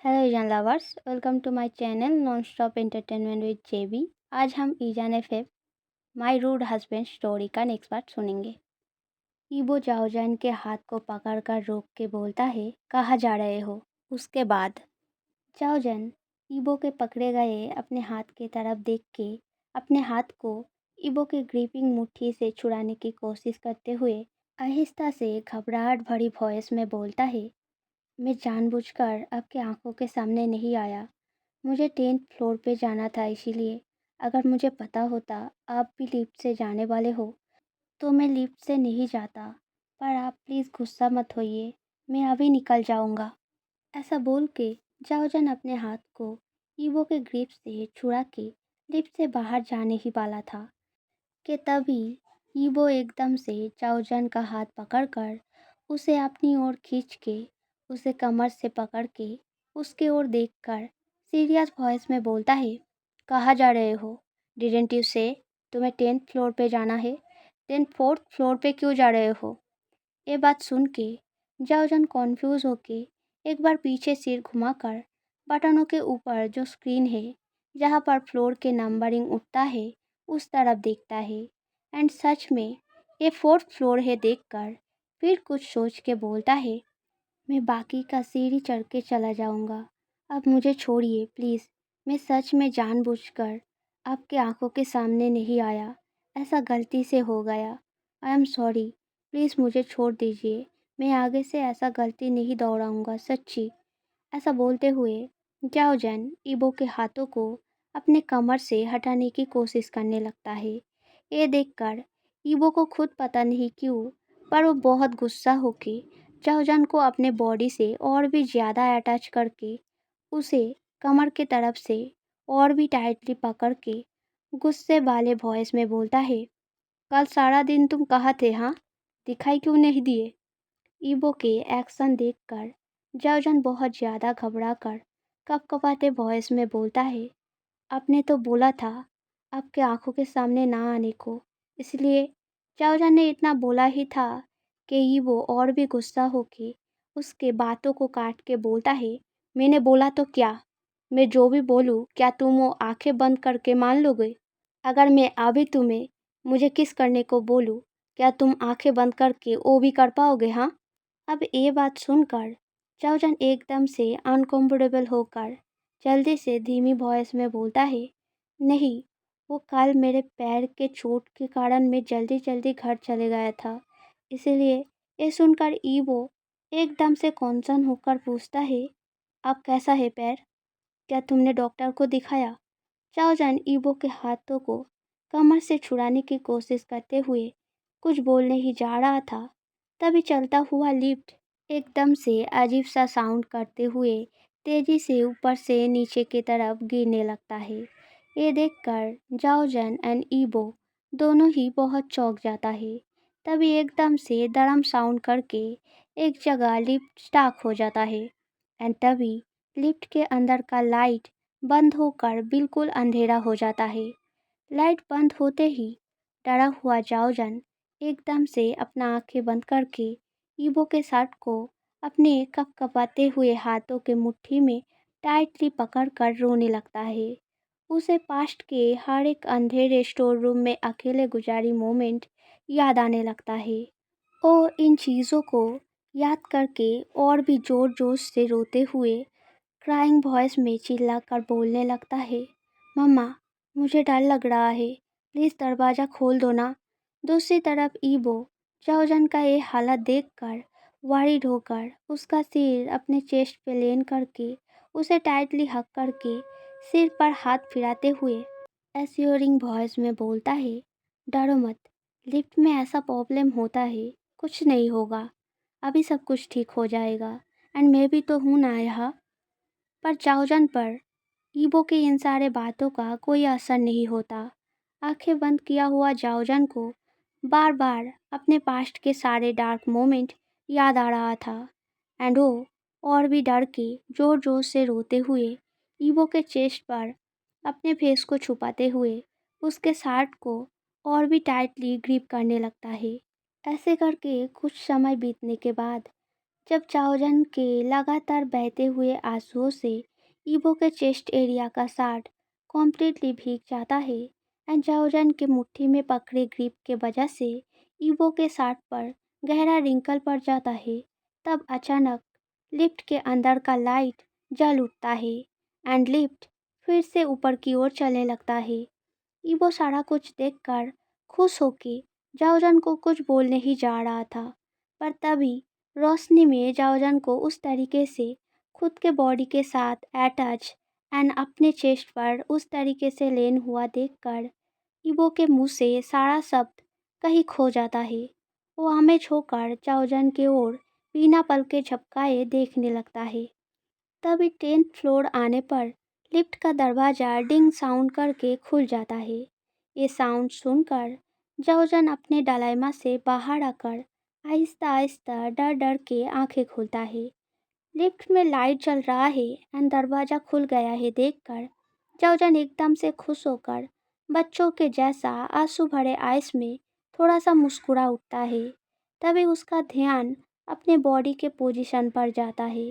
Hello Yizhan lovers, welcome to my channel non stop entertainment with JB. आज हम Yizhan F my rude husband story का next part सुनेंगे। Yibo जाओजान के हाथ को पकड़कर रोक के बोलता है, कहाँ जा रहे हो। उसके बाद जाओजान ईबो के पकड़े गए अपने हाथ की तरफ देख के अपने हाथ को ईबो के ग्रिपिंग मुट्ठी से छुड़ाने की कोशिश करते हुए आहिस्ता से घबराहट भरी वॉइस में बोलता है, मैं जानबूझकर आपके आंखों के सामने नहीं आया। मुझे 10th फ्लोर पे जाना था, इसीलिए अगर मुझे पता होता आप भी लिफ्ट से जाने वाले हो तो मैं लिफ्ट से नहीं जाता। पर आप प्लीज़ गुस्सा मत होइए, मैं अभी निकल जाऊंगा। ऐसा बोल के जाओजन अपने हाथ को ईवो के ग्रिप से छुड़ा के लिफ्ट से बाहर जाने ही वाला था कि तभी ईवो एकदम से जाओजन का हाथ पकड़कर उसे अपनी ओर खींच के उसे कमर से पकड़ के उसके ओर देखकर सीरियस वॉइस में बोलता है, कहाँ जा रहे हो। डिडंट यू से तुम्हें 10th फ्लोर पे जाना है, देन 4th फ्लोर पे क्यों जा रहे हो। ये बात सुन के जाओजन कॉन्फ्यूज़ होके एक बार पीछे सिर घुमाकर बटनों के ऊपर जो स्क्रीन है जहाँ पर फ्लोर के नंबरिंग उठता है उस तरफ देखता है। एंड सच में ये 4th फ्लोर है देखकर फिर कुछ सोच के बोलता है, मैं बाकी का सीढ़ी चढ़ के चला जाऊंगा। अब मुझे छोड़िए प्लीज़, मैं सच में जानबूझकर आपके आंखों के सामने नहीं आया, ऐसा गलती से हो गया। आई एम सॉरी, प्लीज़ मुझे छोड़ दीजिए, मैं आगे से ऐसा गलती नहीं दोहराऊंगा, सच्ची। ऐसा बोलते हुए जाओ जैन ईबो के हाथों को अपने कमर से हटाने की कोशिश करने लगता है। ये देखकर ईबो को खुद पता नहीं क्यों पर वो बहुत गुस्सा होके जाओजान को अपने बॉडी से और भी ज़्यादा अटैच करके उसे कमर के तरफ से और भी टाइटली पकड़ के गुस्से वाले वॉइस में बोलता है, कल सारा दिन तुम कहाँ थे, हाँ, दिखाई क्यों नहीं दिए। ईबो के एक्शन देखकर जाओजन बहुत ज़्यादा घबरा कर कपकपाते वॉइस में बोलता है, आपने तो बोला था आपके आंखों के सामने ना आने को, इसलिए जाओजन ने इतना बोला ही था कि ईबो और भी गुस्सा होके उसके बातों को काट के बोलता है, मैंने बोला तो क्या, मैं जो भी बोलूँ क्या तुम वो आंखें बंद करके मान लोगे। अगर मैं अभी तुम्हें मुझे किस करने को बोलूँ क्या तुम आंखें बंद करके वो भी कर पाओगे, हाँ। अब ये बात सुनकर चाओजन एकदम से अनकंफर्टेबल होकर जल्दी से धीमी वॉइस में बोलता है, नहीं, वो कल मेरे पैर के चोट के कारण मैं जल्दी जल्दी घर चले गया था, इसीलिए। ये सुनकर ईवो एकदम से कॉन्सर्न होकर पूछता है, अब कैसा है पैर, क्या तुमने डॉक्टर को दिखाया। चाओजन ईवो के हाथों को कमर से छुड़ाने की कोशिश करते हुए कुछ बोलने ही जा रहा था, तभी चलता हुआ लिफ्ट एकदम से अजीब सा साउंड करते हुए तेजी से ऊपर से नीचे की तरफ गिरने लगता है। ये देखकर जाओजन एंड ईबो दोनों ही बहुत चौंक जाता है। तभी एकदम से धड़म साउंड करके एक जगह लिफ्ट स्टॉप हो जाता है। एंड तभी लिफ्ट के अंदर का लाइट बंद होकर बिल्कुल अंधेरा हो जाता है। लाइट बंद होते ही डरा हुआ जाओजन एकदम से अपना आंखें बंद करके ईबो के शर्ट को अपने कपकपाते हुए हाथों के मुट्ठी में टाइटली पकड़कर रोने लगता है। उसे पास्ट के हर एक अंधेरे स्टोर रूम में अकेले गुजारी मोमेंट याद आने लगता है। और इन चीज़ों को याद करके और भी जोर जोर से रोते हुए क्राइंग वॉइस में चिल्लाकर बोलने लगता है, मम्मा, मुझे डर लग रहा है, प्लीज़ दरवाज़ा खोल दो ना। दूसरी तरफ ईबो जाओजन का ये हालत देखकर वरीड होकर उसका सिर अपने चेस्ट पे लेन करके उसे टाइटली हक करके सिर पर हाथ फिराते हुए एश्योरिंग वॉइस में बोलता है, डरो मत, लिफ्ट में ऐसा प्रॉब्लम होता है, कुछ नहीं होगा, अभी सब कुछ ठीक हो जाएगा। एंड मैं भी तो हूँ ना यहाँ। पर जाओजन पर ईबो की इन सारे बातों का कोई असर नहीं होता। आंखें बंद किया हुआ जाओजन को बार बार अपने पास्ट के सारे डार्क मोमेंट याद आ रहा था। एंड वो और भी डर के जोर जोर से रोते हुए ईबो के चेस्ट पर अपने फेस को छुपाते हुए उसके शर्ट को और भी टाइटली ग्रिप करने लगता है। ऐसे करके कुछ समय बीतने के बाद जब चाओजन के लगातार बहते हुए आंसुओं से ईबो के चेस्ट एरिया का सार्ट कॉम्प्लीटली भीग जाता है एंड चाओजन के मुट्ठी में पकड़े ग्रिप के वजह से ईबो के सार्ट पर गहरा रिंकल पड़ जाता है, तब अचानक लिफ्ट के अंदर का लाइट जल उठता है एंड लिफ्ट फिर से ऊपर की ओर चलने लगता है। ईबो सारा कुछ देखकर खुश होके जाओजन को कुछ बोलने ही जा रहा था, पर तभी रोशनी में जाओजन को उस तरीके से खुद के बॉडी के साथ अटैच एंड अपने चेस्ट पर उस तरीके से लेन हुआ देखकर ईबो के मुंह से सारा शब्द कहीं खो जाता है। वो आमेज होकर जाओजन की ओर बिना पल के झपकाए देखने लगता है। तभी 10th फ्लोर आने पर लिफ्ट का दरवाज़ा डिंग साउंड करके खुल जाता है। ये साउंड सुनकर जाओजन अपने डालाइमा से बाहर आकर आहिस्ता आहिस्ता डर डर के आंखें खोलता है। लिफ्ट में लाइट जल रहा है एंड दरवाज़ा खुल गया है देखकर जाओजन एकदम से खुश होकर बच्चों के जैसा आंसू भरे आइस में थोड़ा सा मुस्कुरा उठता है। तभी उसका ध्यान अपने बॉडी के पोजीशन पर जाता है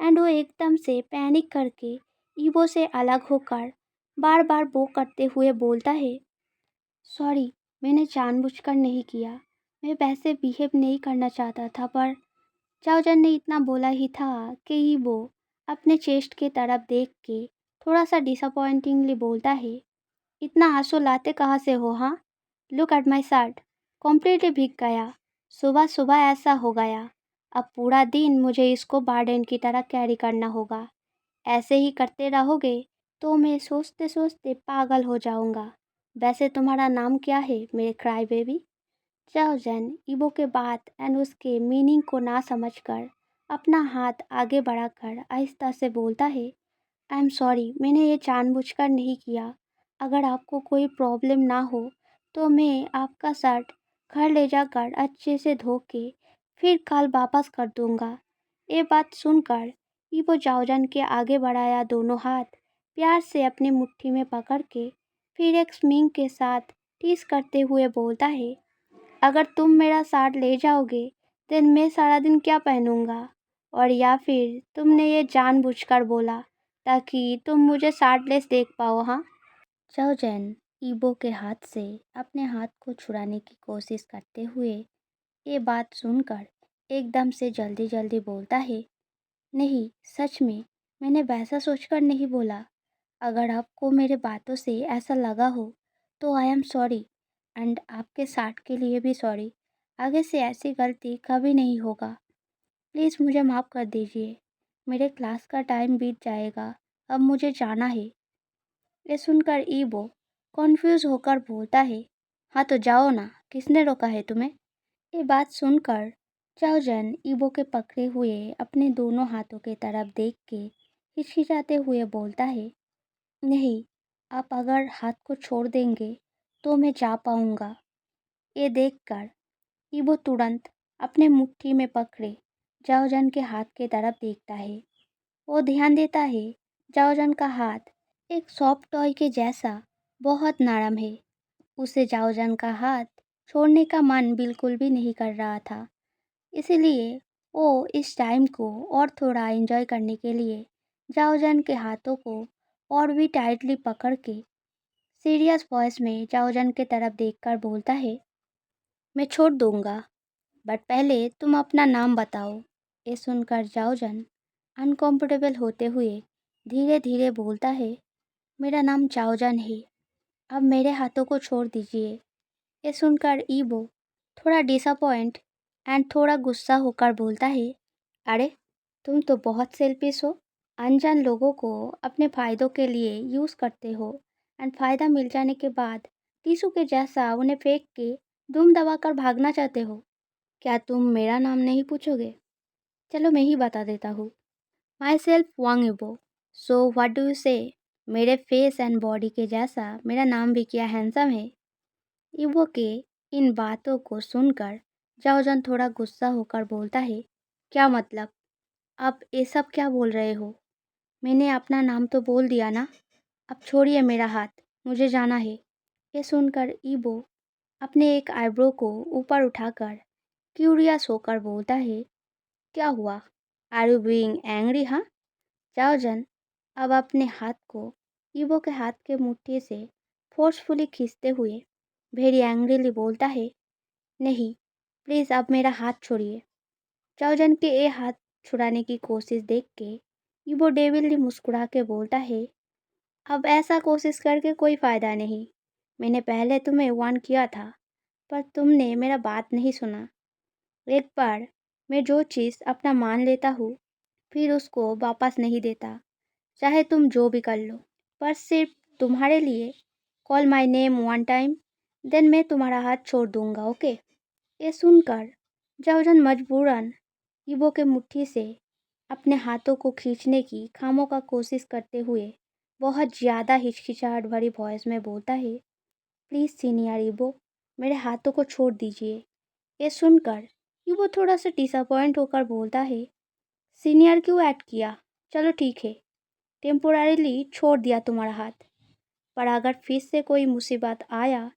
एंड वो एकदम से पैनिक करके ईवो से अलग होकर बार बार वो करते हुए बोलता है, सॉरी, मैंने जानबूझकर नहीं किया, मैं वैसे बिहेव नहीं करना चाहता था। पर चाओजन ने इतना बोला ही था कि ईवो अपने चेस्ट की तरफ देख के थोड़ा सा डिसअपॉइंटिंगली बोलता है, इतना आंसू लाते कहाँ से हो हाँ? Look at my shirt, completely भीग गया। सुबह सुबह ऐसा हो गया। अब पूरा दिन मुझे इसको बार्डन की तरह कैरी करना होगा। ऐसे ही करते रहोगे तो मैं सोचते सोचते पागल हो जाऊंगा। वैसे तुम्हारा नाम क्या है मेरे क्राई बेबी? चाओजन ईबो के बात एंड उसके मीनिंग को ना समझकर अपना हाथ आगे बढ़ाकर आहिस्ता से बोलता है, आई एम सॉरी, मैंने ये जानबूझकर नहीं किया। अगर आपको कोई प्रॉब्लम ना हो तो मैं आपका शर्ट घर ले जाकर अच्छे से धो के फिर कल वापस कर दूंगा। ये बात सुनकर ईबो जाओजन के आगे बढ़ाया दोनों हाथ प्यार से अपनी मुट्ठी में पकड़ के फिर एक स्मिंग के साथ टीस करते हुए बोलता है, अगर तुम मेरा साथ ले जाओगे देन मैं सारा दिन क्या पहनूंगा? और या फिर तुमने ये जानबूझकर बोला ताकि तुम मुझे शार्टलेस देख पाओ हाँ? चाओजन ईबो के हाथ से अपने हाथ को छुड़ाने की कोशिश करते हुए ये बात सुनकर एकदम से जल्दी जल्दी बोलता है, नहीं, सच में मैंने वैसा सोचकर नहीं बोला। अगर आपको मेरे बातों से ऐसा लगा हो तो आई एम सॉरी एंड आपके साथ के लिए भी सॉरी। आगे से ऐसी गलती कभी नहीं होगा। प्लीज़ मुझे माफ़ कर दीजिए। मेरे क्लास का टाइम बीत जाएगा, अब मुझे जाना है। ये सुनकर ईबो कॉन्फ्यूज़ होकर बोलता है, हाँ तो जाओ ना, किसने रोका है तुम्हें? ये बात सुनकर चाओजन ईबो के पकड़े हुए अपने दोनों हाथों की तरफ देख के हिचकिचाते हुए बोलता है, नहीं, आप अगर हाथ को छोड़ देंगे तो मैं जा पाऊंगा। ये देखकर ईबो तुरंत अपने मुट्ठी में पकड़े जाओजन के हाथ की तरफ देखता है। वो ध्यान देता है जाओजन का हाथ एक सॉफ्ट टॉय के जैसा बहुत नरम है। उसे जाओजन का हाथ छोड़ने का मन बिल्कुल भी नहीं कर रहा था। इसीलिए वो इस टाइम को और थोड़ा एंजॉय करने के लिए जाओजन के हाथों को और भी टाइटली पकड़ के सीरियस वॉइस में जाओजन की तरफ देखकर बोलता है, मैं छोड़ दूंगा, बट पहले तुम अपना नाम बताओ। ये सुनकर जाओजन अनकंफर्टेबल होते हुए धीरे धीरे बोलता है, मेरा नाम जाओजन है, अब मेरे हाथों को छोड़ दीजिए। ये सुनकर ईबो थोड़ा डिसअपॉइंट एंड थोड़ा गुस्सा होकर बोलता है, अरे तुम तो बहुत सेल्फिश हो, अनजान लोगों को अपने फ़ायदों के लिए यूज़ करते हो एंड फ़ायदा मिल जाने के बाद टीसू के जैसा उन्हें फेंक के दुम दबाकर भागना चाहते हो। क्या तुम मेरा नाम नहीं पूछोगे? चलो मैं ही बता देता हूँ, myself Wang Yibo. So what do you say? मेरे फेस एंड बॉडी के जैसा मेरा नाम भी क्या हैंडसम है? ईवो के इन बातों को सुनकर जाओजन थोड़ा गुस्सा होकर बोलता है, क्या मतलब? आप ये सब क्या बोल रहे हो? मैंने अपना नाम तो बोल दिया ना। अब छोड़िए मेरा हाथ, मुझे जाना है। ये सुनकर ईबो अपने एक आईब्रो को ऊपर उठाकर क्यूरियस होकर बोलता है, क्या हुआ? Are you being angry? हाँ। जाओजन अब अपने हाथ को ईवो के हाथ के मुट्ठी से फोर्सफुली खींचते हुए वेरी एंग्रीली बोलता है, नहीं, प्लीज़ अब मेरा हाथ छोड़िए। जाओजन के ये हाथ छुड़ाने की कोशिश देख के ईवो डेविली मुस्कुरा के बोलता है, अब ऐसा कोशिश करके कोई फ़ायदा नहीं। मैंने पहले तुम्हें वार्न किया था, पर तुमने मेरा बात नहीं सुना। एक बार मैं जो चीज़ अपना मान लेता हूँ, फिर उसको वापस नहीं देता, चाहे तुम जो भी कर लो। पर सिर्फ तुम्हारे लिए call my name one time, then मैं तुम्हारा हाथ छोड़ दूंगा, ओके? ये सुनकर जाओजन मजबूरन ईवो के मुट्ठी से अपने हाथों को खींचने की खामों कोशिश करते हुए बहुत ज़्यादा हिचकिचाहट भरी वॉइस में बोलता है, प्लीज़ सीनियर ईवो, मेरे हाथों को छोड़ दीजिए। ये सुनकर ईवो थोड़ा सा डिसअपॉइंट होकर बोलता है, सीनियर क्यों ऐड किया? चलो ठीक है, टेम्पोरारीली छोड़ दिया तुम्हारा हाथ, पर अगर फिर से कोई मुसीबत आया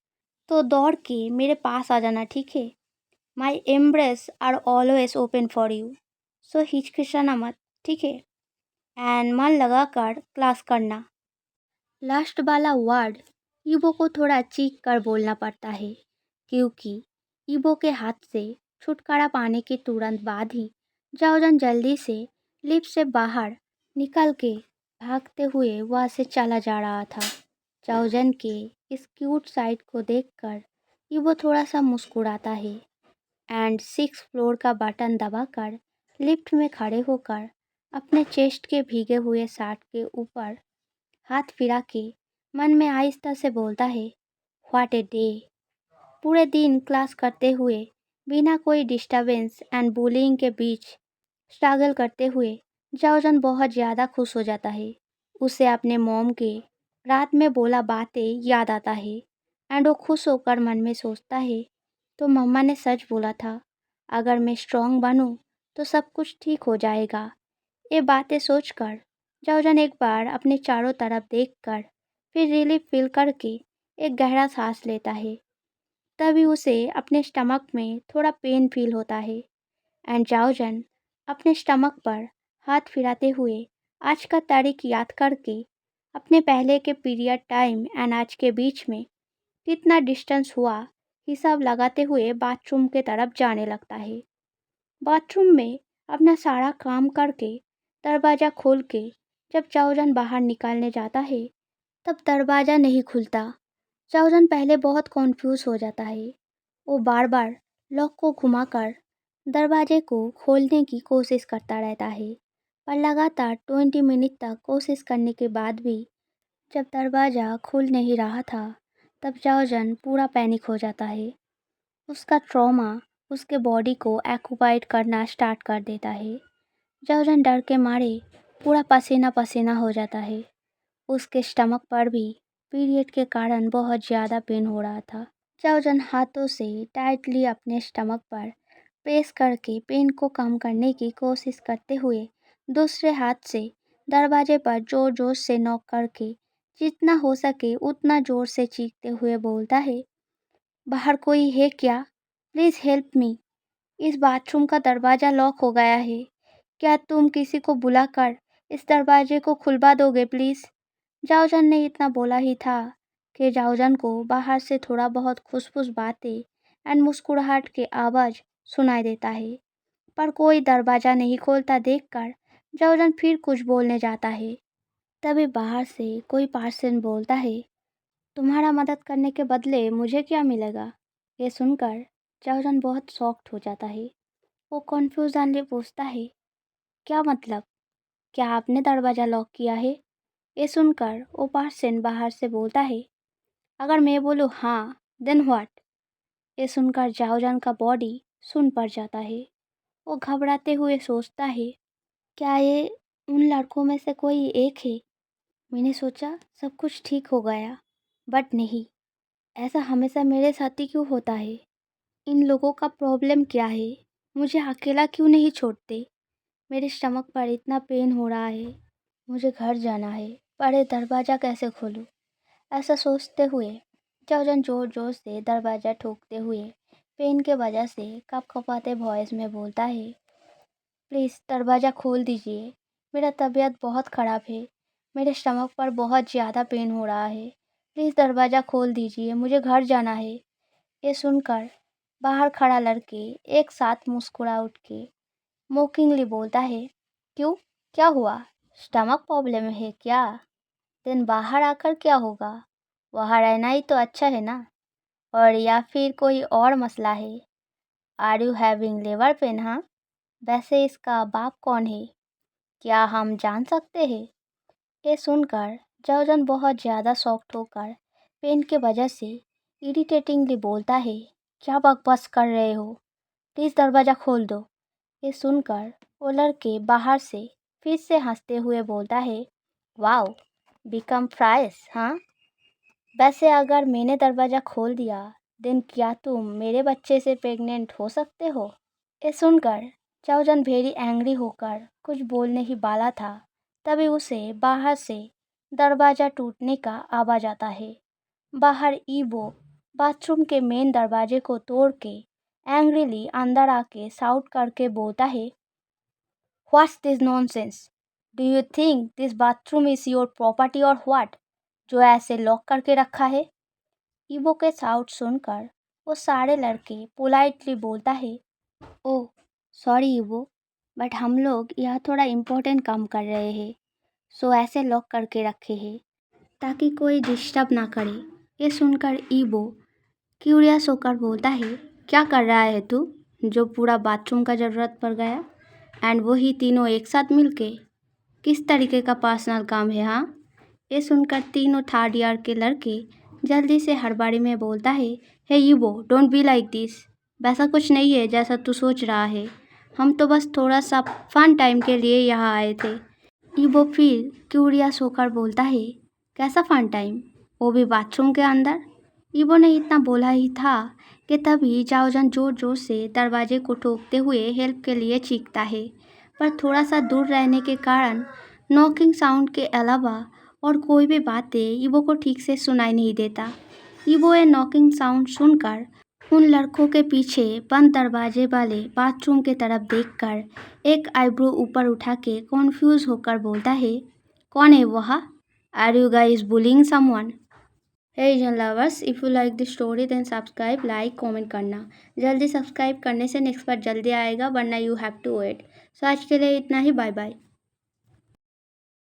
तो दौड़ के मेरे पास आ जाना, ठीक है? My embrace are always open for you, so हिचकिचाना मत, ठीक है? एंड मन लगा कर क्लास करना। लास्ट वाला वर्ड ईवो को थोड़ा चीख कर बोलना पड़ता है, क्योंकि ईवो के हाथ से छुटकारा पाने के तुरंत बाद ही जाओजन जल्दी से लिफ्ट से बाहर निकल के भागते हुए वहाँ से चला जा रहा था। जाओजन के इस क्यूट साइड को देखकर ईवो थोड़ा सा मुस्कुराता है एंड 6th फ्लोर का बटन दबाकर लिफ्ट में खड़े होकर अपने चेस्ट के भीगे हुए शर्ट के ऊपर हाथ फिरा के मन में आहिस्ता से बोलता है, व्हाट ए डे। पूरे दिन क्लास करते हुए बिना कोई डिस्टरबेंस एंड बुलिंग के बीच स्ट्रगल करते हुए जाओजन बहुत ज़्यादा खुश हो जाता है। उसे अपने मॉम के रात में बोला बातें याद आता है एंड वो खुश होकर मन में सोचता है, तो मम्मा ने सच बोला था, अगर मैं स्ट्रॉन्ग बनूं तो सब कुछ ठीक हो जाएगा। ये बातें सोचकर जाओजन एक बार अपने चारों तरफ देखकर फिर रिलीफ फील करके एक गहरा सांस लेता है। तभी उसे अपने स्टमक में थोड़ा पेन फील होता है एंड जाओजन अपने स्टमक पर हाथ फिराते हुए आज का तारीख याद करके अपने पहले के पीरियड टाइम एंड आज के बीच में कितना डिस्टेंस हुआ हिसाब लगाते हुए बाथरूम के तरफ जाने लगता है। बाथरूम में अपना सारा काम करके दरवाज़ा खोल के जब जाओजन बाहर निकलने जाता है, तब दरवाज़ा नहीं खुलता। जाओजन पहले बहुत कॉन्फ्यूज़ हो जाता है। वो बार बार लॉक को घुमाकर दरवाजे को खोलने की कोशिश करता रहता है, पर लगातार 20 मिनट तक कोशिश करने के बाद भी जब दरवाज़ा खुल नहीं रहा था, तब जाओजन पूरा पैनिक हो जाता है। उसका ट्रॉमा उसके बॉडी को ऑक्यूपाइड करना स्टार्ट कर देता है। जाओजन डर के मारे पूरा पसीना पसीना हो जाता है। उसके स्टमक पर भी पीरियड के कारण बहुत ज़्यादा पेन हो रहा था। जाओजन हाथों से टाइटली अपने स्टमक पर प्रेस करके पेन को कम करने की कोशिश करते हुए दूसरे हाथ से दरवाजे पर जोर जोर से नॉक करके जितना हो सके उतना जोर से चीखते हुए बोलता है, बाहर कोई है क्या? Please help me. इस बाथरूम का दरवाज़ा लॉक हो गया है। क्या तुम किसी को बुलाकर इस दरवाजे को खुलवा दोगे प्लीज़? जाओजन ने इतना बोला ही था कि जाओजन को बाहर से थोड़ा बहुत खुसफुस बातें एंड मुस्कुराहट के आवाज़ सुनाई देता है, पर कोई दरवाज़ा नहीं खोलता देखकर जाओजन फिर कुछ बोलने जाता है। तभी बाहर से कोई पर्सन बोलता है, तुम्हारा मदद करने के बदले मुझे क्या मिलेगा? ये सुनकर जाओजन बहुत शॉक्ड हो जाता है। वो कन्फ्यूजनली पूछता है, क्या मतलब? क्या आपने दरवाज़ा लॉक किया है? ये सुनकर वो पर्सन बाहर से बोलता है, अगर मैं बोलूँ हाँ, देन व्हाट? ये सुनकर जाओजन का बॉडी सुन पड़ जाता है। वो घबराते हुए सोचता है, क्या ये उन लड़कों में से कोई एक है? मैंने सोचा सब कुछ ठीक हो गया, बट नहीं, ऐसा हमेशा मेरे साथ ही क्यों होता है? इन लोगों का प्रॉब्लम क्या है? मुझे अकेला क्यों नहीं छोड़ते? मेरे स्टमक पर इतना पेन हो रहा है, मुझे घर जाना है, पर ये दरवाज़ा कैसे खोलूँ? ऐसा सोचते हुए जाओजन जोर जोर से दरवाज़ा ठोकते हुए पेन के वजह से कपकपाते वॉइस में बोलता है, प्लीज़ दरवाज़ा खोल दीजिए। मेरा तबीयत बहुत ख़राब है। मेरे स्टमक पर बहुत ज़्यादा पेन हो रहा है। प्लीज़ दरवाज़ा खोल दीजिए, मुझे घर जाना है। ये सुनकर बाहर खड़ा लड़के एक साथ मुस्कुरा उठ के मोकिंगली बोलता है, क्यों, क्या हुआ? स्टमक प्रॉब्लम है क्या? देन बाहर आकर क्या होगा? वहाँ रहना ही तो अच्छा है ना? और या फिर कोई और मसला है? Are you having liver pain? हाँ, वैसे इसका बाप कौन है? क्या हम जान सकते हैं? ये सुनकर जाओजन बहुत ज़्यादा शॉक्ड होकर पेन के वजह से इरिटेटिंगली बोलता है, क्या बकवास कर रहे हो? प्लीज़ दरवाज़ा खोल दो। ये सुनकर वो लड़के बाहर से फिर से हंसते हुए बोलता है, वाओ, बिकम फ्राइस, हाँ? वैसे अगर मैंने दरवाज़ा खोल दिया देन क्या तुम मेरे बच्चे से प्रेग्नेंट हो सकते हो? ये सुनकर चाओजन वेरी एंग्री होकर कुछ बोलने ही वाला था, तभी उसे बाहर से दरवाज़ा टूटने का आवाज़ आता है। बाहर ईवो बाथरूम के मेन दरवाजे को तोड़ के एंग्रीली अंदर आके साउट करके बोलता है, what's this nonsense? Do you think this bathroom is your property और व्हाट, जो ऐसे लॉक करके रखा है? ईवो के साउट सुनकर वो सारे लड़के पोलाइटली बोलता है, ओह सॉरी ईवो, बट हम लोग यहाँ थोड़ा इम्पोर्टेंट काम कर रहे हैं, सो ऐसे लॉक करके रखे हैं ताकि कोई डिस्टर्ब ना करे। ये सुनकर ईवो क्यूरियस होकर बोलता है, क्या कर रहा है तू, जो पूरा बाथरूम का ज़रूरत पड़ गया, एंड वही तीनों एक साथ मिलके? किस तरीके का पर्सनल काम है? हाँ? ये सुनकर तीनों थर्ड ईयर के लड़के जल्दी से हड़बड़ी में बोलता है, हे ईवो, डोंट बी लाइक दिस। वैसा कुछ नहीं है जैसा तू सोच रहा है। हम तो बस थोड़ा सा फन टाइम के लिए यहाँ आए थे। ईवो फिर क्यूरियस होकर बोलता है, कैसा फन टाइम, वो भी बाथरूम के अंदर? ईवो ने इतना बोला ही था कि तभी जाओजन जोर जोर से दरवाजे को ठोकते हुए हेल्प के लिए चीखता है, पर थोड़ा सा दूर रहने के कारण नॉकिंग साउंड के अलावा और कोई भी बातें ईवो को ठीक से सुनाई नहीं देता। ईवो ये नॉकिंग साउंड सुनकर उन लड़कों के पीछे बंद दरवाजे वाले बाथरूम के तरफ देखकर एक आईब्रो ऊपर उठा के कॉन्फ्यूज होकर बोलता है, कौन है वह? Are you guys bullying someone? Hey Asian lovers, if you like this story then subscribe, like, comment करना। जल्दी सब्सक्राइब करने से नेक्स्ट बार जल्दी आएगा, वरना यू हैव टू वेट। सो आज के लिए इतना ही, बाय बाय।